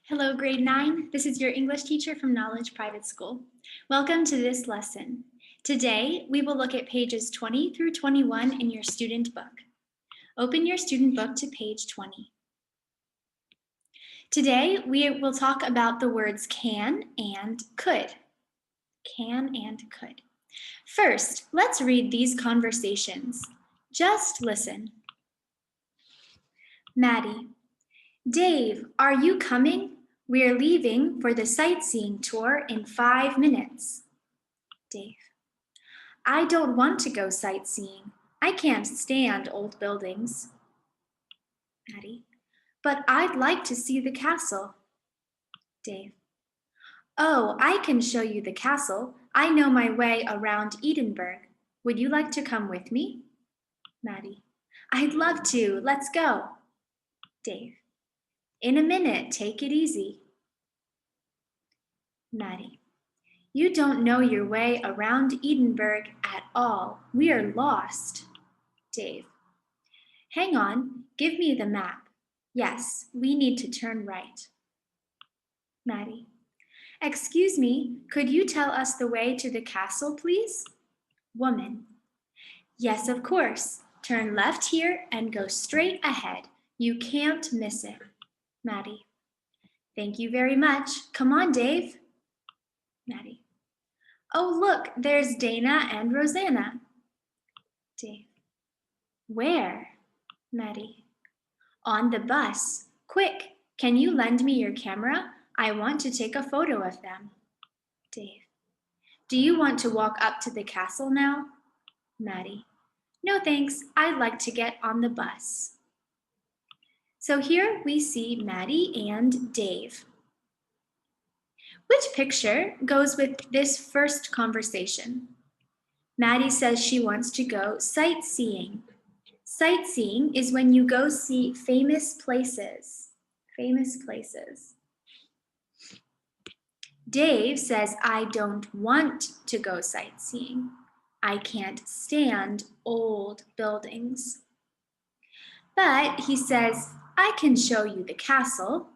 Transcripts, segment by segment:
Hello, grade 9. This is your English teacher from Knowledge Private School. Welcome to this lesson. Today, we will look at pages 20 through 21 in your student book. Open your student book to page 20. Today, we will talk about the words can and could. Can and could. First, let's read these conversations. Just listen. Maddie: Dave, are you coming? We're leaving for the sightseeing tour in 5 minutes. Dave: I don't want to go sightseeing. I can't stand old buildings. Maddie: But I'd like to see the castle. Dave: Oh, I can show you the castle. I know my way around Edinburgh. Would you like to come with me? Maddie: I'd love to. Let's go. Dave: In a minute, take it easy. Maddie: You don't know your way around Edinburgh at all. We are lost. Dave: Hang on, give me the map. Yes, we need to turn right. Maddie: Excuse me, could you tell us the way to the castle, please? Woman: Yes, of course. Turn left here and go straight ahead. You can't miss it. Maddie: Thank you very much. Come on, Dave. Maddie: Oh, look, there's Dana and Rosanna. Dave: Where? Maddie: On the bus. Quick, can you lend me your camera? I want to take a photo of them. Dave: Do you want to walk up to the castle now? Maddie: No thanks, I'd like to get on the bus. So here we see Maddie and Dave. Which picture goes with this first conversation? Maddie says she wants to go sightseeing. Sightseeing is when you go see famous places. Famous places. Dave says, I don't want to go sightseeing. I can't stand old buildings. But he says, I can show you the castle.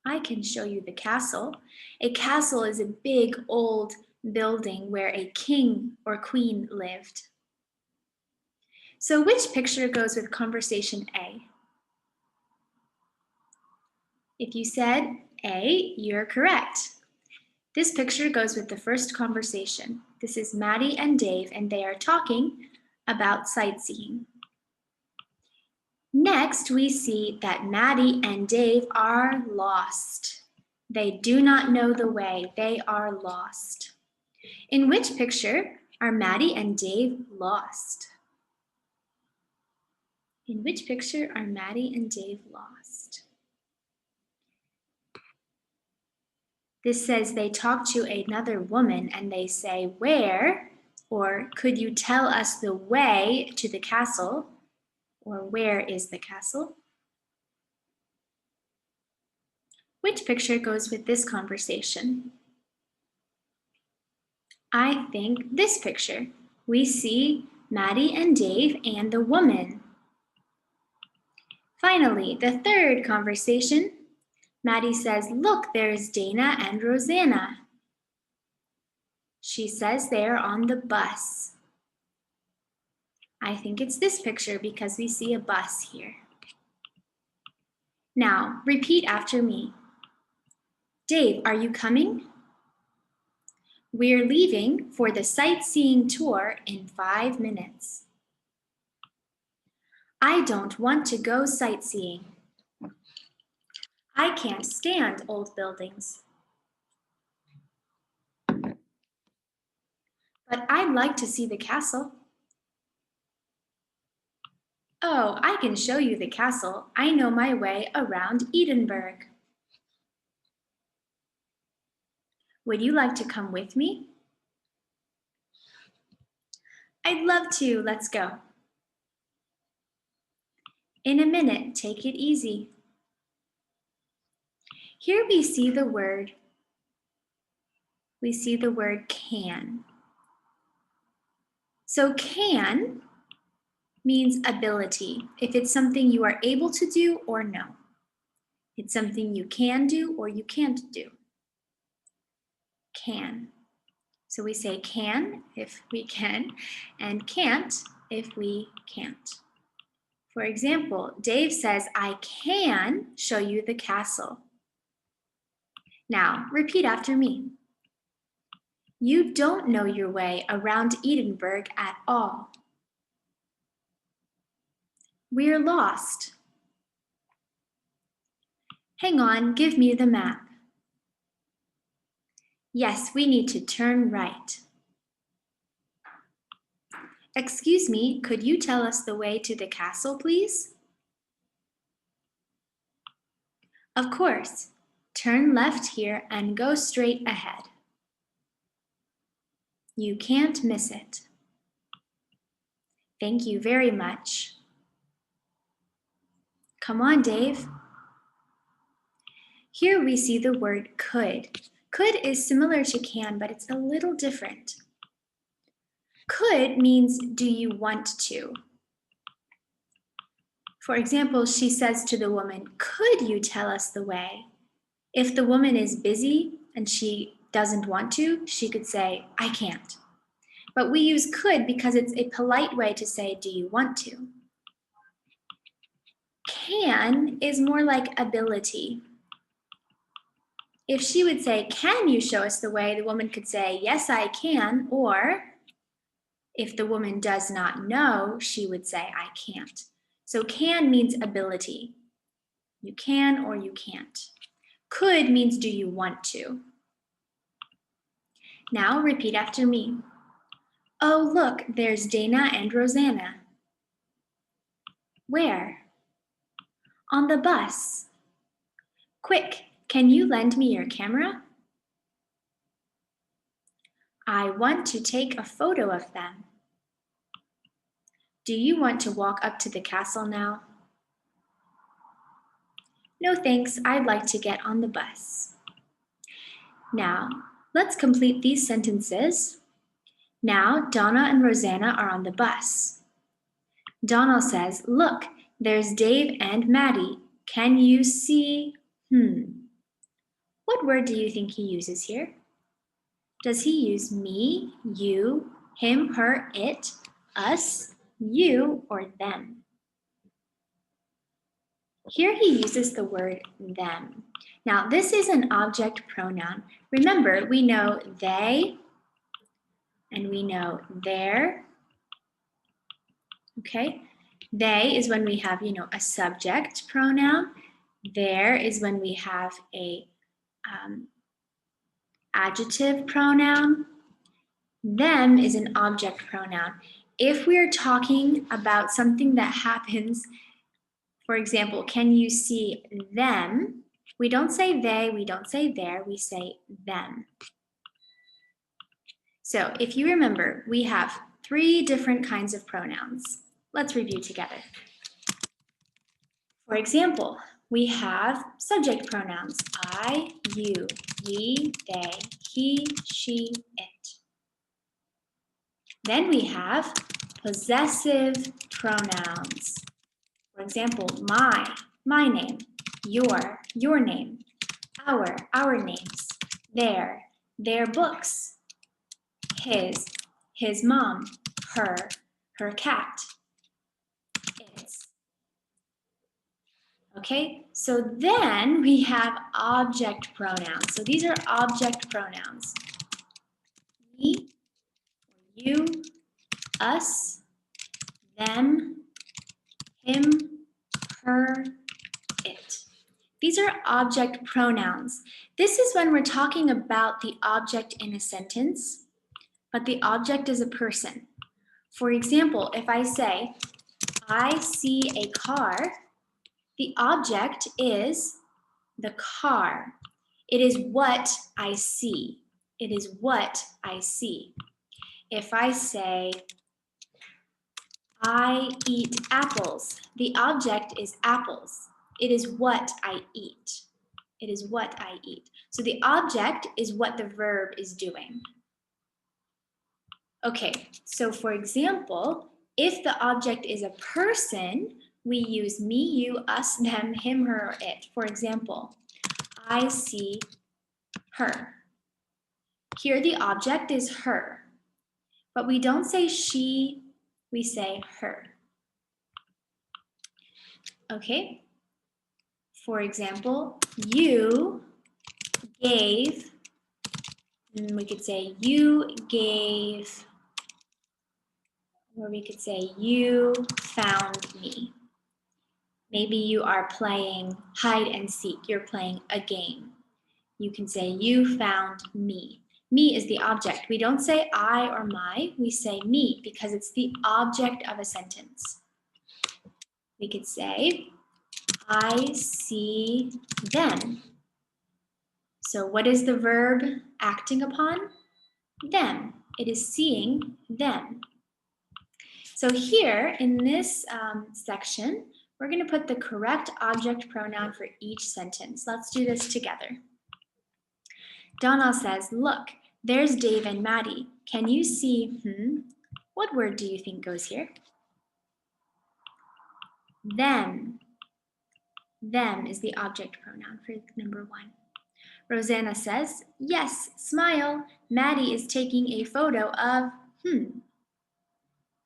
I can show you the castle. A castle is a big old building where a king or queen lived. So which picture goes with conversation A? If you said A, you're correct. This picture goes with the first conversation. This is Maddie and Dave, and they are talking about sightseeing. Next, we see that Maddie and Dave are lost. They do not know the way. They are lost. In which picture are Maddie and Dave lost? In which picture are Maddie and Dave lost? This says they talk to another woman and they say, where? Or could you tell us the way to the castle? Or where is the castle? Which picture goes with this conversation? I think this picture. We see Maddie and Dave and the woman. Finally, the third conversation. Maddie says, look, there's Dana and Rosanna. She says they're on the bus. I think it's this picture because we see a bus here. Now, repeat after me. Dave, are you coming? We're leaving for the sightseeing tour in 5 minutes. I don't want to go sightseeing. I can't stand old buildings. But I'd like to see the castle. Oh, I can show you the castle. I know my way around Edinburgh. Would you like to come with me? I'd love to. Let's go. In a minute, take it easy. Here we see the word can. So can means ability, if it's something you are able to do or no. It's something you can do or you can't do. Can. So we say can if we can, and can't if we can't. For example, Dave says, I can show you the castle. Now, repeat after me. You don't know your way around Edinburgh at all. We're lost. Hang on, give me the map. Yes, we need to turn right. Excuse me, could you tell us the way to the castle, please? Of course. Turn left here and go straight ahead. You can't miss it. Thank you very much. Come on, Dave. Here we see the word could. Could is similar to can, but it's a little different. Could means do you want to? For example, she says to the woman, could you tell us the way? If the woman is busy and she doesn't want to, she could say, I can't. But we use could because it's a polite way to say, do you want to? Can is more like ability. If she would say, can you show us the way? The woman could say, yes, I can. Or if the woman does not know, she would say, I can't. So can means ability. You can or you can't. Could means do you want to? Now repeat after me. Oh, look, there's Dana and Rosanna. Where? On the bus. Quick, can you lend me your camera? I want to take a photo of them. Do you want to walk up to the castle now? No thanks, I'd like to get on the bus. Now, let's complete these sentences. Now, Donna and Rosanna are on the bus. Donna says, look, there's Dave and Maddie. Can you see? What word do you think he uses here? Does he use me, you, him, her, it, us, you, or them? Here he uses the word them. Now, this is an object pronoun. Remember, we know they and we know their. Okay? They is when we have, a subject pronoun. There is when we have a adjective pronoun. Them is an object pronoun. If we are talking about something that happens, for example, can you see them? We don't say they, we don't say there, we say them. So if you remember, we have 3 different kinds of pronouns. Let's review together. For example, we have subject pronouns, I, you, ye, they, he, she, it. Then we have possessive pronouns. For example, my name, your name, our names, their books, his mom, her cat, its. Okay, so then we have object pronouns. So these are object pronouns. Me, you, us, them, him, her, it. These are object pronouns. This is when we're talking about the object in a sentence, but the object is a person. For example, if I say, I see a car, the object is the car. It is what I see. It is what I see. If I say, I eat apples, the object is apples. It is what I eat. It is what I eat. So the object is what the verb is doing. Okay, so for example, if the object is a person, we use me, you, us, them, him, her, or it. For example, I see her. Here the object is her, but we don't say she, we say her. Okay? For example, you gave, and we could say you gave, or we could say you found me. Maybe you are playing hide and seek, you're playing a game. You can say you found me. Me is the object. We don't say I or my, we say me because it's the object of a sentence. We could say, I see them. So what is the verb acting upon? Them. It is seeing them. So here in this section, we're going to put the correct object pronoun for each sentence. Let's do this together. Donald says, look, there's Dave and Maddie. Can you see, what word do you think goes here? Them. Them is the object pronoun for number 1. Rosanna says, yes, smile. Maddie is taking a photo of, Who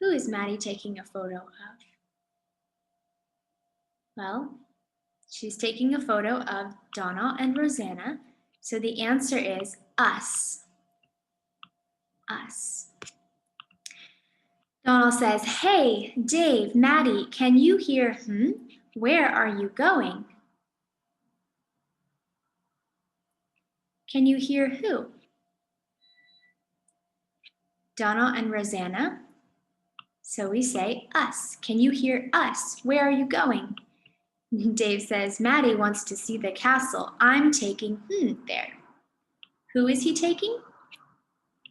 is Maddie taking a photo of? Well, she's taking a photo of Donna and Rosanna. So the answer is us. Us. Donald says, hey, Dave, Maddie, can you hear, Where are you going? Can you hear who? Donna and Rosanna. So we say us. Can you hear us? Where are you going? Dave says, Maddie wants to see the castle. I'm taking there. Who is he taking?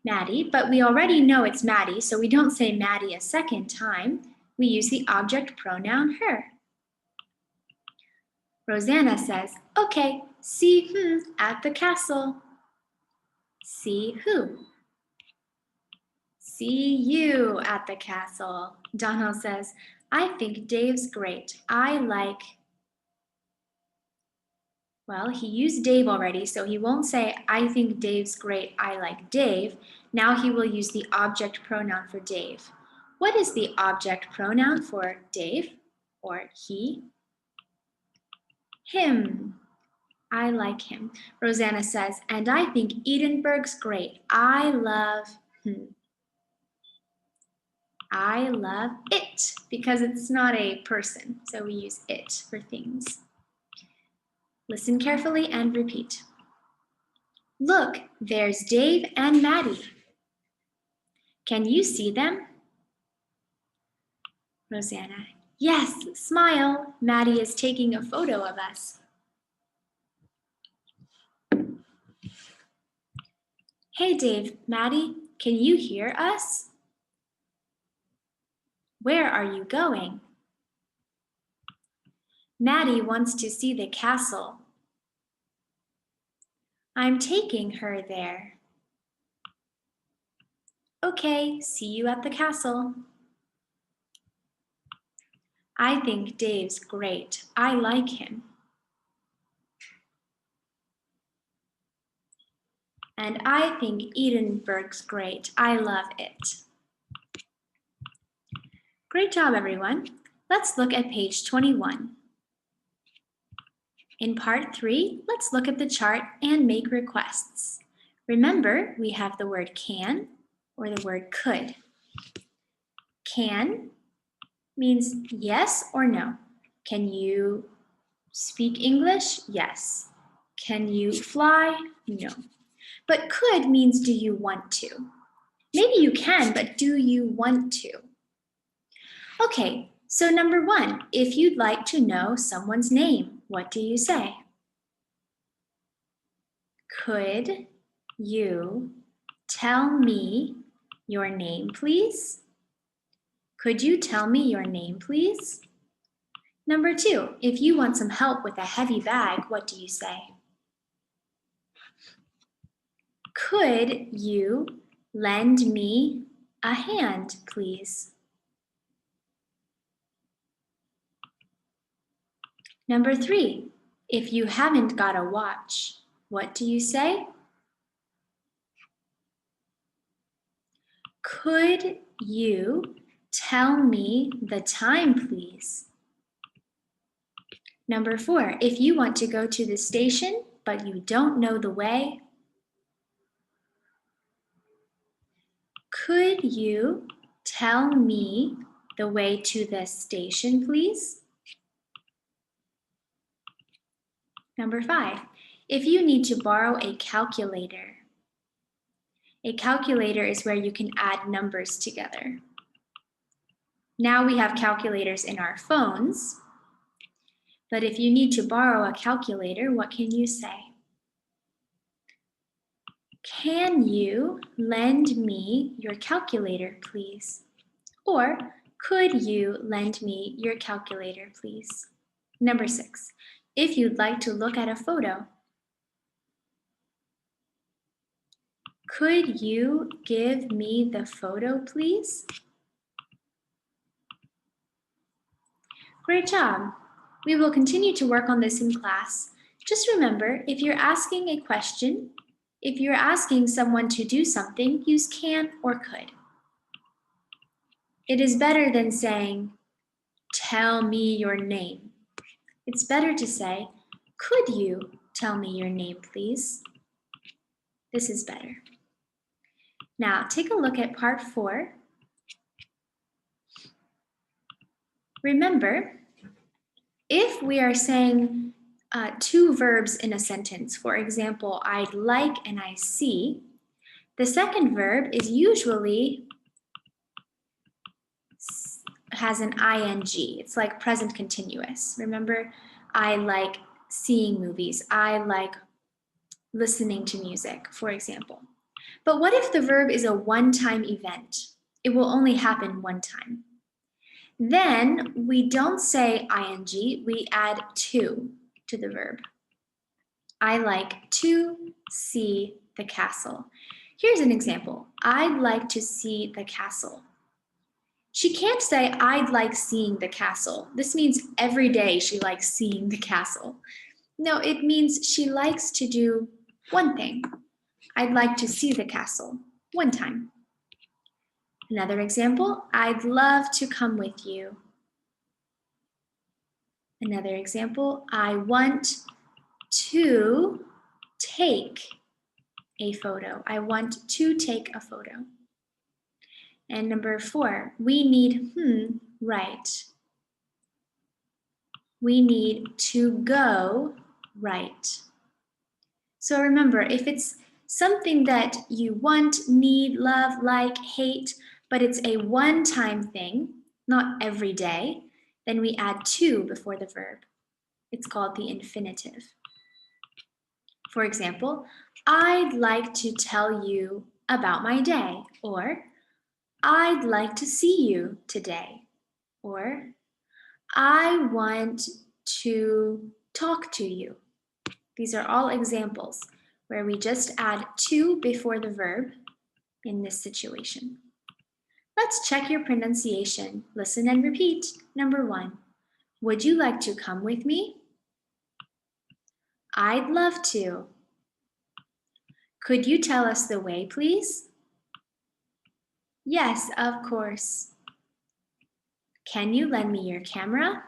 Maddie, but we already know it's Maddie, so we don't say Maddie a second time. We use the object pronoun her. Rosanna says, okay, see at the castle. See who? See you at the castle. Donald says, I think Dave's great. I like, well, he used Dave already, so he won't say, I think Dave's great. I like Dave. Now he will use the object pronoun for Dave. What is the object pronoun for Dave or he? Him. I like him. Rosanna says, and I think Edinburgh's great. I love, I love it because it's not a person, so we use it for things. Listen carefully and repeat. Look, there's Dave and Maddie. Can you see them? Rosanna, yes, smile. Maddie is taking a photo of us. Hey, Dave, Maddie, can you hear us? Where are you going? Maddie wants to see the castle. I'm taking her there. Okay, see you at the castle. I think Dave's great. I like him. And I think Edinburgh's great. I love it. Great job, everyone. Let's look at page 21. In part 3, let's look at the chart and make requests. Remember, we have the word can or the word could. Can means yes or no. Can you speak English? Yes. Can you fly? No. But could means do you want to? Maybe you can, but do you want to? Okay, so number 1, if you'd like to know someone's name, what do you say? Could you tell me your name, please? Could you tell me your name, please? Number 2, if you want some help with a heavy bag, what do you say? Could you lend me a hand, please? Number 3, if you haven't got a watch, what do you say? Could you tell me the time, please? Number 4, if you want to go to the station, but you don't know the way, could you tell me the way to the station, please? Number 5, if you need to borrow a calculator. A calculator is where you can add numbers together. Now we have calculators in our phones, but if you need to borrow a calculator, what can you say? Can you lend me your calculator, please? Or could you lend me your calculator, please? Number 6, if you'd like to look at a photo, could you give me the photo, please? Great job. We will continue to work on this in class. Just remember, if you're asking a question, if you're asking someone to do something, use can or could. It is better than saying, tell me your name. It's better to say, could you tell me your name, please? This is better. Now, take a look at part 4. Remember, if we are saying two verbs in a sentence, for example, I'd like and I see, the second verb is usually has an ing. It's like present continuous. Remember, I like seeing movies. I like listening to music, for example. But what if the verb is a one-time event? It will only happen one time. Then we don't say ing, we add to the verb. I like to see the castle. Here's an example. I'd like to see the castle. She can't say, I'd like seeing the castle. This means every day she likes seeing the castle. No, it means she likes to do one thing. I'd like to see the castle one time. Another example, I'd love to come with you. Another example, I want to take a photo. I want to take a photo. And number 4, we need right. We need to go right. So remember, if it's something that you want, need, love, like, hate, but it's a one-time thing, not every day, then we add to before the verb. It's called the infinitive. For example, I'd like to tell you about my day, or I'd like to see you today, or I want to talk to you. These are all examples where we just add to before the verb in this situation. Let's check your pronunciation. Listen and repeat. Number 1, would you like to come with me? I'd love to. Could you tell us the way, please? Yes, of course. Can you lend me your camera?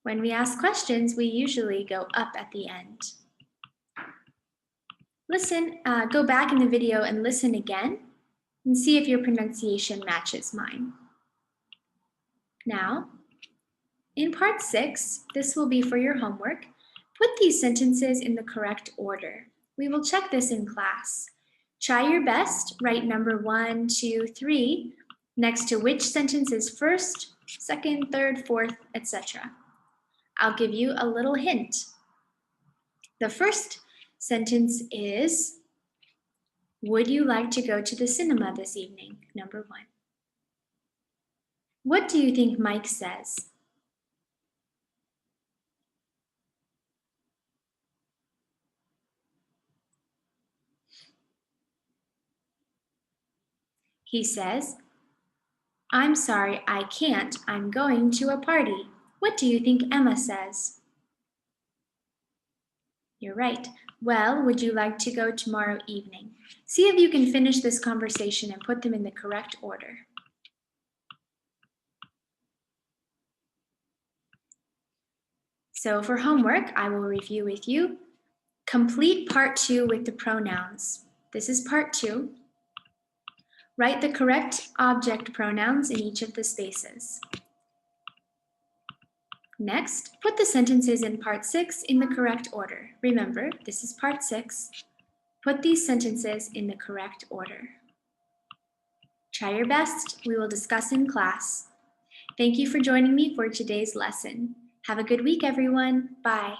When we ask questions, we usually go up at the end. Listen, go back in the video and listen again and see if your pronunciation matches mine. Now, in part 6, this will be for your homework. Put these sentences in the correct order. We will check this in class. Try your best, write number 1, 2, 3 next to which sentence is first, second, third, fourth, etc. I'll give you a little hint. The first sentence is, would you like to go to the cinema this evening? Number 1. What do you think Mike says? He says, I'm sorry, I can't. I'm going to a party. What do you think Emma says? You're right. Well, would you like to go tomorrow evening? See if you can finish this conversation and put them in the correct order. So for homework, I will review with you. Complete part 2 with the pronouns. This is part 2. Write the correct object pronouns in each of the spaces. Next, put the sentences in part 6 in the correct order. Remember, this is part 6. Put these sentences in the correct order. Try your best. We will discuss in class. Thank you for joining me for today's lesson. Have a good week, everyone. Bye.